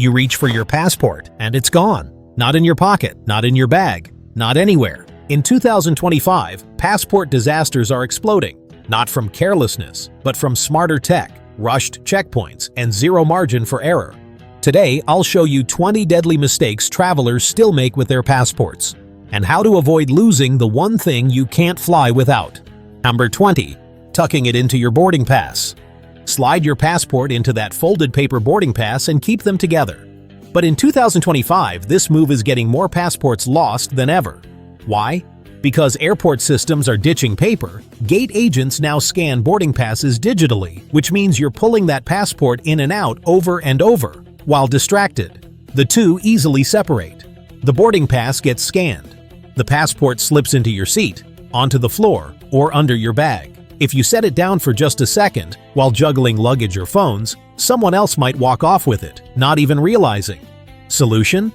You reach for your passport, and it's gone. Not in your pocket, not in your bag, not anywhere. In 2025, passport disasters are exploding, not from carelessness, but from smarter tech, rushed checkpoints, and zero margin for error. Today, I'll show you 20 deadly mistakes travelers still make with their passports, and how to avoid losing the one thing you can't fly without. Number 20. Tucking it into your boarding pass. Slide your passport into that folded paper boarding pass and keep them together. But in 2025, this move is getting more passports lost than ever. Why? Because airport systems are ditching paper, gate agents now scan boarding passes digitally, which means you're pulling that passport in and out over and over, while distracted. The two easily separate. The boarding pass gets scanned. The passport slips into your seat, onto the floor, or under your bag. If you set it down for just a second, while juggling luggage or phones, someone else might walk off with it, not even realizing. Solution?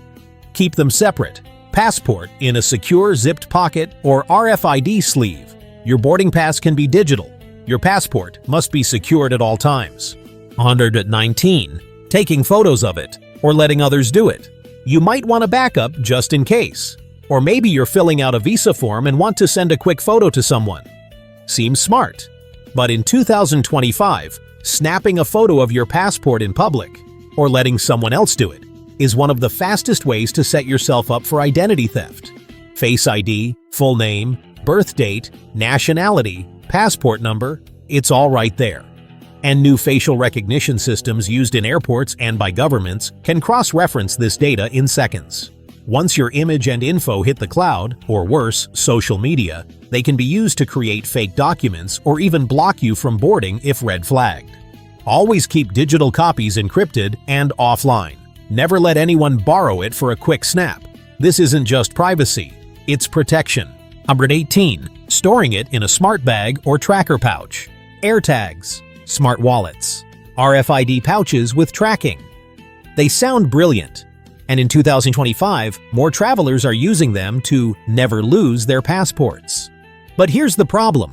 Keep them separate. Passport in a secure zipped pocket or RFID sleeve. Your boarding pass can be digital. Your passport must be secured at all times. 119. Taking photos of it, or letting others do it. You might want a backup just in case. Or maybe you're filling out a visa form and want to send a quick photo to someone. Seems smart. But in 2025, snapping a photo of your passport in public, or letting someone else do it, is one of the fastest ways to set yourself up for identity theft. Face ID, full name, birth date, nationality, passport number, it's all right there. And new facial recognition systems used in airports and by governments can cross-reference this data in seconds. Once your image and info hit the cloud, or worse, social media, they can be used to create fake documents or even block you from boarding if red flagged. Always keep digital copies encrypted and offline. Never let anyone borrow it for a quick snap. This isn't just privacy, it's protection. Number 18. Storing it in a smart bag or tracker pouch. AirTags, smart wallets, RFID pouches with tracking. They sound brilliant. And in 2025, more travelers are using them to never lose their passports. But here's the problem.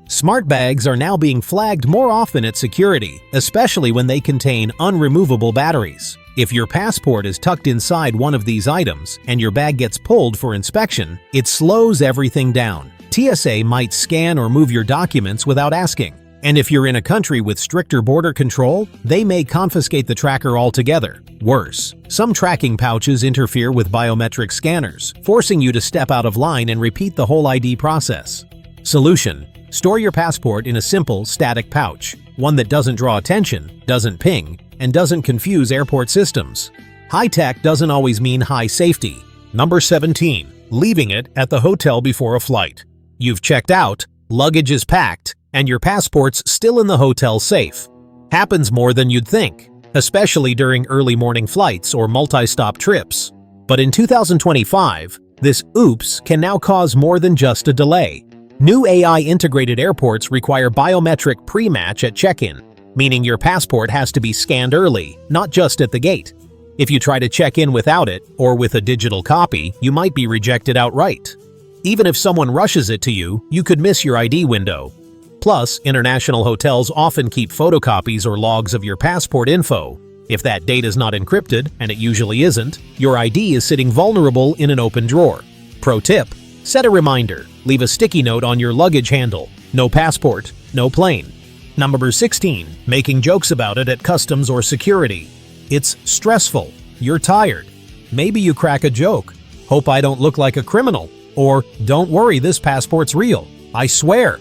Smart bags are now being flagged more often at security, especially when they contain unremovable batteries. If your passport is tucked inside one of these items and your bag gets pulled for inspection, it slows everything down. TSA might scan or move your documents without asking. And if you're in a country with stricter border control, they may confiscate the tracker altogether. Worse, some tracking pouches interfere with biometric scanners, forcing you to step out of line and repeat the whole ID process. Solution: store your passport in a simple, static pouch, one that doesn't draw attention, doesn't ping, and doesn't confuse airport systems. High tech doesn't always mean high safety. Number 17. Leaving it at the hotel before a flight. You've checked out, luggage is packed, and your passport's still in the hotel safe. Happens more than you'd think, especially during early morning flights or multi-stop trips. But in 2025, this oops can now cause more than just a delay. New AI-integrated airports require biometric pre-match at check-in, meaning your passport has to be scanned early, not just at the gate. If you try to check in without it, or with a digital copy, you might be rejected outright. Even if someone rushes it to you, you could miss your ID window. Plus, international hotels often keep photocopies or logs of your passport info. If that data is not encrypted, and it usually isn't, your ID is sitting vulnerable in an open drawer. Pro tip: set a reminder. Leave a sticky note on your luggage handle. No passport, no plane. Number 16. Making jokes about it at customs or security. It's stressful. You're tired. Maybe you crack a joke. Hope I don't look like a criminal. Or, don't worry, this passport's real. I swear.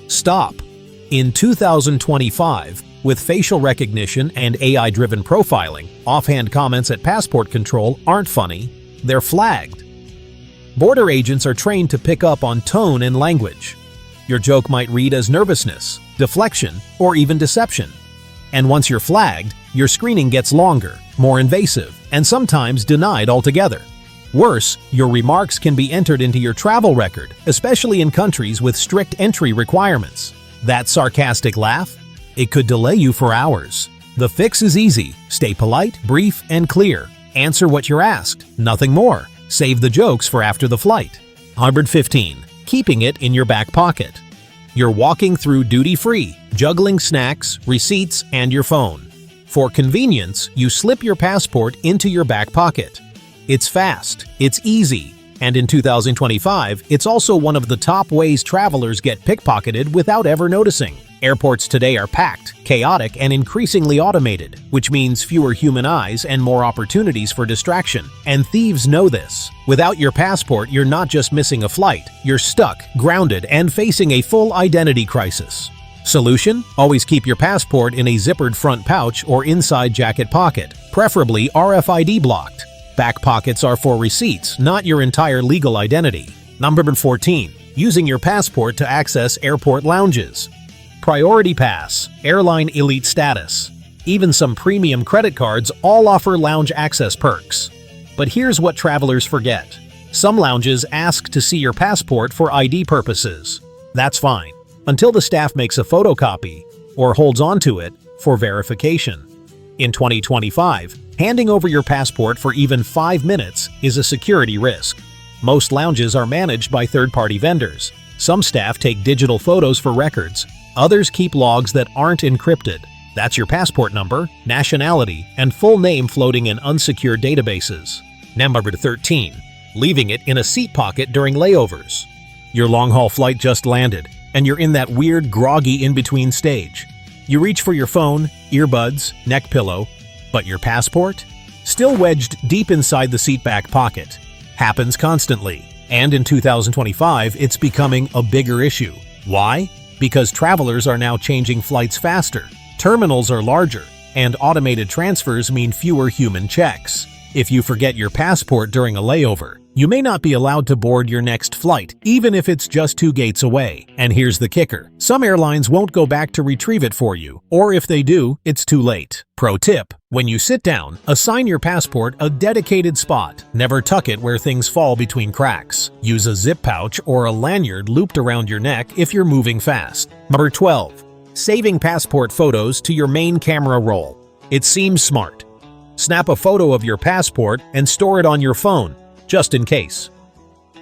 Stop. In 2025, with facial recognition and AI-driven profiling, offhand comments at passport control aren't funny, they're flagged. Border agents are trained to pick up on tone and language. Your joke might read as nervousness, deflection, or even deception. And once you're flagged, your screening gets longer, more invasive, and sometimes denied altogether. Worse, your remarks can be entered into your travel record, especially in countries with strict entry requirements. That sarcastic laugh? It could delay you for hours. The fix is easy. Stay polite, brief, and clear. Answer what you're asked, nothing more. Save the jokes for after the flight. 115. Keeping it in your back pocket. You're walking through duty-free, juggling snacks, receipts, and your phone. For convenience, you slip your passport into your back pocket. It's fast, it's easy, and in 2025, it's also one of the top ways travelers get pickpocketed without ever noticing. Airports today are packed, chaotic, and increasingly automated, which means fewer human eyes and more opportunities for distraction. And thieves know this. Without your passport, you're not just missing a flight, you're stuck, grounded, and facing a full identity crisis. Solution? Always keep your passport in a zippered front pouch or inside jacket pocket, preferably RFID blocked. Back pockets are for receipts, not your entire legal identity. Number 14. Using your passport to access airport lounges. Priority Pass, Airline Elite Status. Even some premium credit cards all offer lounge access perks. But here's what travelers forget. Some lounges ask to see your passport for ID purposes. That's fine, until the staff makes a photocopy or holds onto it for verification. In 2025, handing over your passport for even 5 minutes is a security risk. Most lounges are managed by third-party vendors. Some staff take digital photos for records. Others keep logs that aren't encrypted. That's your passport number, nationality, and full name floating in unsecured databases. Number 13. Leaving it in a seat pocket during layovers. Your long-haul flight just landed, and you're in that weird, groggy in-between stage. You reach for your phone, earbuds, neck pillow, but your passport? Still wedged deep inside the seat back pocket. Happens constantly, and in 2025, it's becoming a bigger issue. Why? Because travelers are now changing flights faster, terminals are larger, and automated transfers mean fewer human checks. If you forget your passport during a layover, you may not be allowed to board your next flight, even if it's just 2 gates away. And here's the kicker. Some airlines won't go back to retrieve it for you, or if they do, it's too late. Pro tip: when you sit down, assign your passport a dedicated spot. Never tuck it where things fall between cracks. Use a zip pouch or a lanyard looped around your neck if you're moving fast. Number 12. Saving passport photos to your main camera roll. It seems smart. Snap a photo of your passport and store it on your phone, just in case.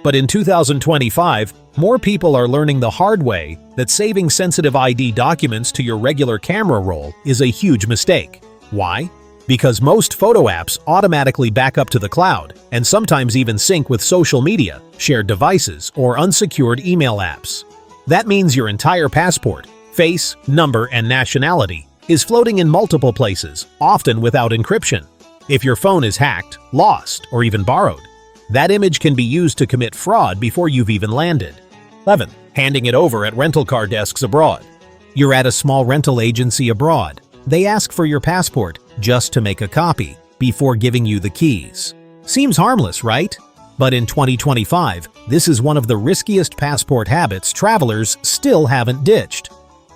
But in 2025, more people are learning the hard way that saving sensitive ID documents to your regular camera roll is a huge mistake. Why? Because most photo apps automatically back up to the cloud and sometimes even sync with social media, shared devices, or unsecured email apps. That means your entire passport, face, number, and nationality is floating in multiple places, often without encryption. If your phone is hacked, lost, or even borrowed, that image can be used to commit fraud before you've even landed. 11. Handing it over at rental car desks abroad. You're at a small rental agency abroad. They ask for your passport just to make a copy before giving you the keys. Seems harmless, right? But in 2025, this is one of the riskiest passport habits travelers still haven't ditched.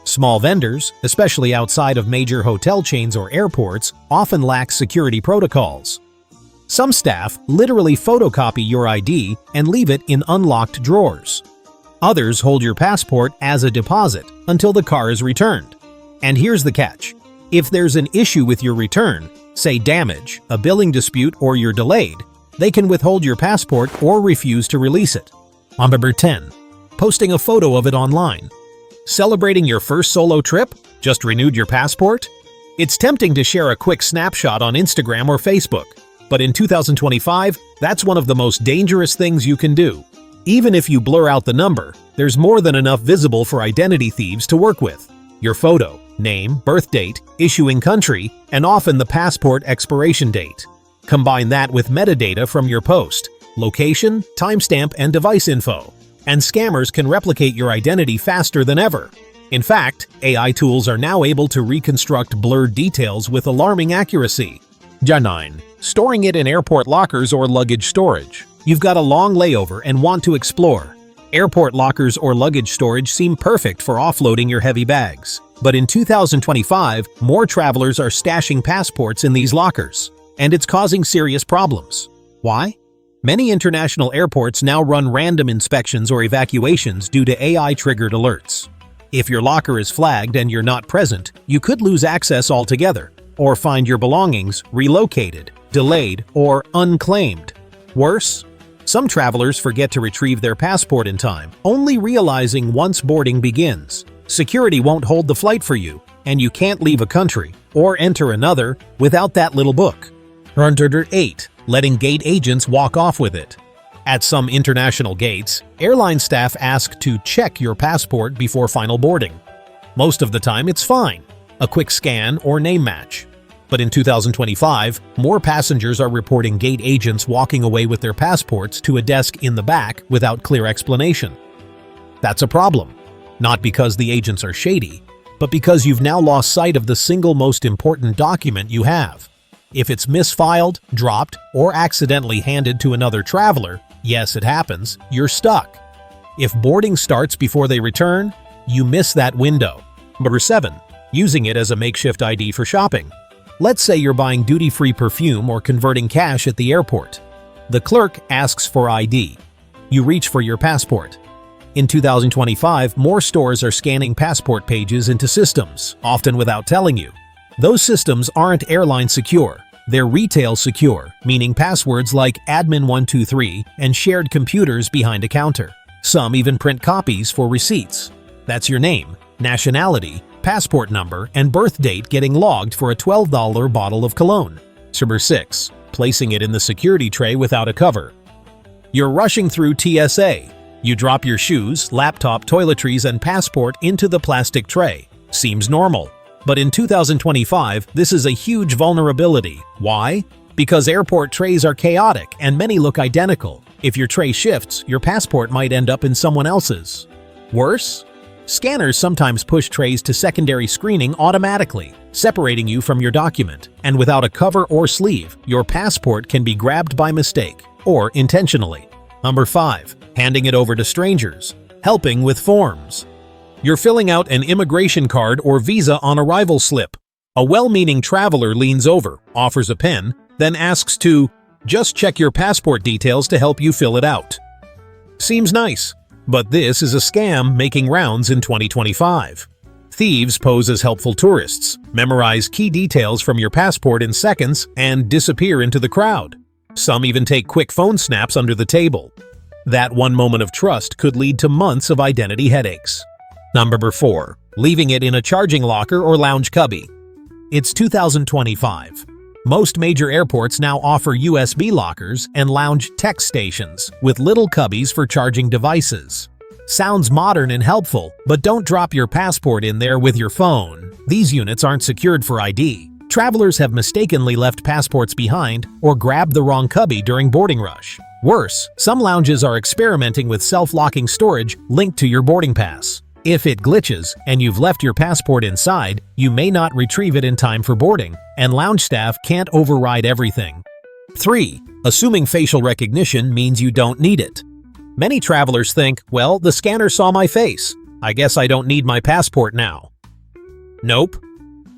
Small vendors, especially outside of major hotel chains or airports, often lack security protocols. Some staff literally photocopy your ID and leave it in unlocked drawers. Others hold your passport as a deposit until the car is returned. And here's the catch. If there's an issue with your return, say damage, a billing dispute, or you're delayed, they can withhold your passport or refuse to release it. Number 10. Posting a photo of it online. Celebrating your first solo trip? Just renewed your passport? It's tempting to share a quick snapshot on Instagram or Facebook. But in 2025, that's one of the most dangerous things you can do. Even if you blur out the number, there's more than enough visible for identity thieves to work with. Your photo, name, birth date, issuing country, and often the passport expiration date. Combine that with metadata from your post, location, timestamp, and device info, and scammers can replicate your identity faster than ever. In fact, AI tools are now able to reconstruct blurred details with alarming accuracy. 9. Storing it in airport lockers or luggage storage. You've got a long layover and want to explore. Airport lockers or luggage storage seem perfect for offloading your heavy bags. But in 2025, more travelers are stashing passports in these lockers, and it's causing serious problems. Why? Many international airports now run random inspections or evacuations due to AI-triggered alerts. If your locker is flagged and you're not present, you could lose access altogether, or find your belongings relocated, delayed, or unclaimed. Worse, some travelers forget to retrieve their passport in time, only realizing once boarding begins. Security won't hold the flight for you, and you can't leave a country or enter another without that little book. 8. Letting gate agents walk off with it. At some international gates, airline staff ask to check your passport before final boarding. Most of the time it's fine, a quick scan or name match. But in 2025, more passengers are reporting gate agents walking away with their passports to a desk in the back without clear explanation. That's a problem, not because the agents are shady, but because you've now lost sight of the single most important document you have. If it's misfiled, dropped, or accidentally handed to another traveler, yes, it happens, you're stuck. If boarding starts before they return, you miss that window. 7. Using it as a makeshift ID for shopping. Let's say you're buying duty-free perfume or converting cash at the airport. The clerk asks for ID. You reach for your passport. In 2025, more stores are scanning passport pages into systems, often without telling you. Those systems aren't airline secure. They're retail secure, meaning passwords like admin123 and shared computers behind a counter. Some even print copies for receipts. That's your name, nationality, passport number, and birth date getting logged for a $12 bottle of cologne. 6. Placing it in the security tray without a cover. You're rushing through TSA. You drop your shoes, laptop, toiletries, and passport into the plastic tray. Seems normal. But in 2025, this is a huge vulnerability. Why? Because airport trays are chaotic and many look identical. If your tray shifts, your passport might end up in someone else's. Worse? Scanners sometimes push trays to secondary screening automatically, separating you from your document, and without a cover or sleeve, your passport can be grabbed by mistake, or intentionally. 5. Handing it over to strangers. Helping with forms. You're filling out an immigration card or visa on arrival slip. A well-meaning traveler leans over, offers a pen, then asks to just check your passport details to help you fill it out. Seems nice, but this is a scam making rounds in 2025. Thieves pose as helpful tourists, memorize key details from your passport in seconds, and disappear into the crowd. Some even take quick phone snaps under the table. That one moment of trust could lead to months of identity headaches. 4. Leaving it in a charging locker or lounge cubby. It's 2025. Most major airports now offer USB lockers and lounge tech stations with little cubbies for charging devices. Sounds modern and helpful, but don't drop your passport in there with your phone. These units aren't secured for ID. Travelers have mistakenly left passports behind or grabbed the wrong cubby during boarding rush. Worse, some lounges are experimenting with self-locking storage linked to your boarding pass. If it glitches and you've left your passport inside, you may not retrieve it in time for boarding, and lounge staff can't override everything. 3. Assuming facial recognition means you don't need it. Many travelers think, well, the scanner saw my face. I guess I don't need my passport now. Nope.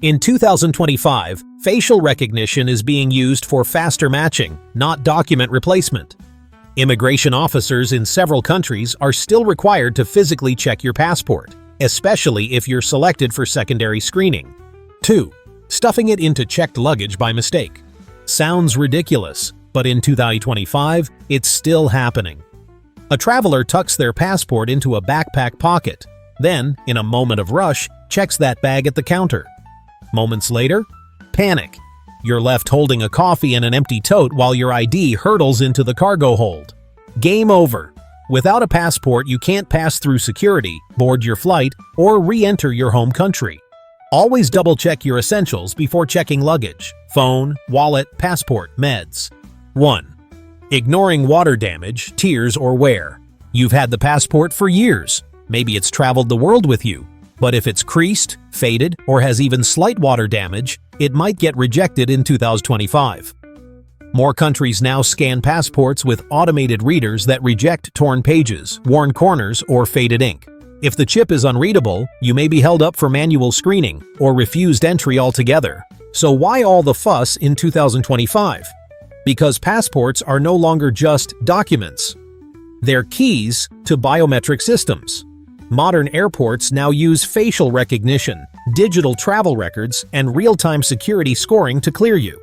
In 2025, facial recognition is being used for faster matching, not document replacement. Immigration officers in several countries are still required to physically check your passport, especially if you're selected for secondary screening. 2. Stuffing it into checked luggage by mistake. Sounds ridiculous, but in 2025, it's still happening. A traveler tucks their passport into a backpack pocket, then, in a moment of rush, checks that bag at the counter. Moments later, panic. You're left holding a coffee and an empty tote while your ID hurtles into the cargo hold. Game over. Without a passport, you can't pass through security, board your flight, or re-enter your home country. Always double-check your essentials before checking luggage: phone, wallet, passport, meds. 1. Ignoring water damage, tears, or wear. You've had the passport for years. Maybe it's traveled the world with you. But if it's creased, faded, or has even slight water damage, it might get rejected in 2025. More countries now scan passports with automated readers that reject torn pages, worn corners, or faded ink. If the chip is unreadable, you may be held up for manual screening or refused entry altogether. So why all the fuss in 2025? Because passports are no longer just documents. They're keys to biometric systems. Modern airports now use facial recognition, digital travel records, and real-time security scoring to clear you.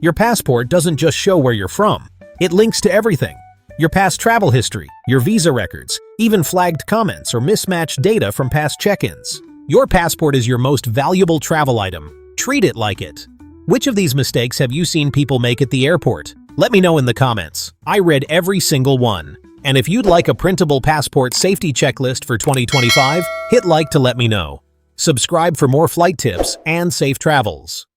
Your passport doesn't just show where you're from. It links to everything: your past travel history, your visa records, even flagged comments or mismatched data from past check-ins. Your passport is your most valuable travel item. Treat it like it. Which of these mistakes have you seen people make at the airport? Let me know in the comments. I read every single one. And if you'd like a printable passport safety checklist for 2025, hit like to let me know. Subscribe for more flight tips and safe travels.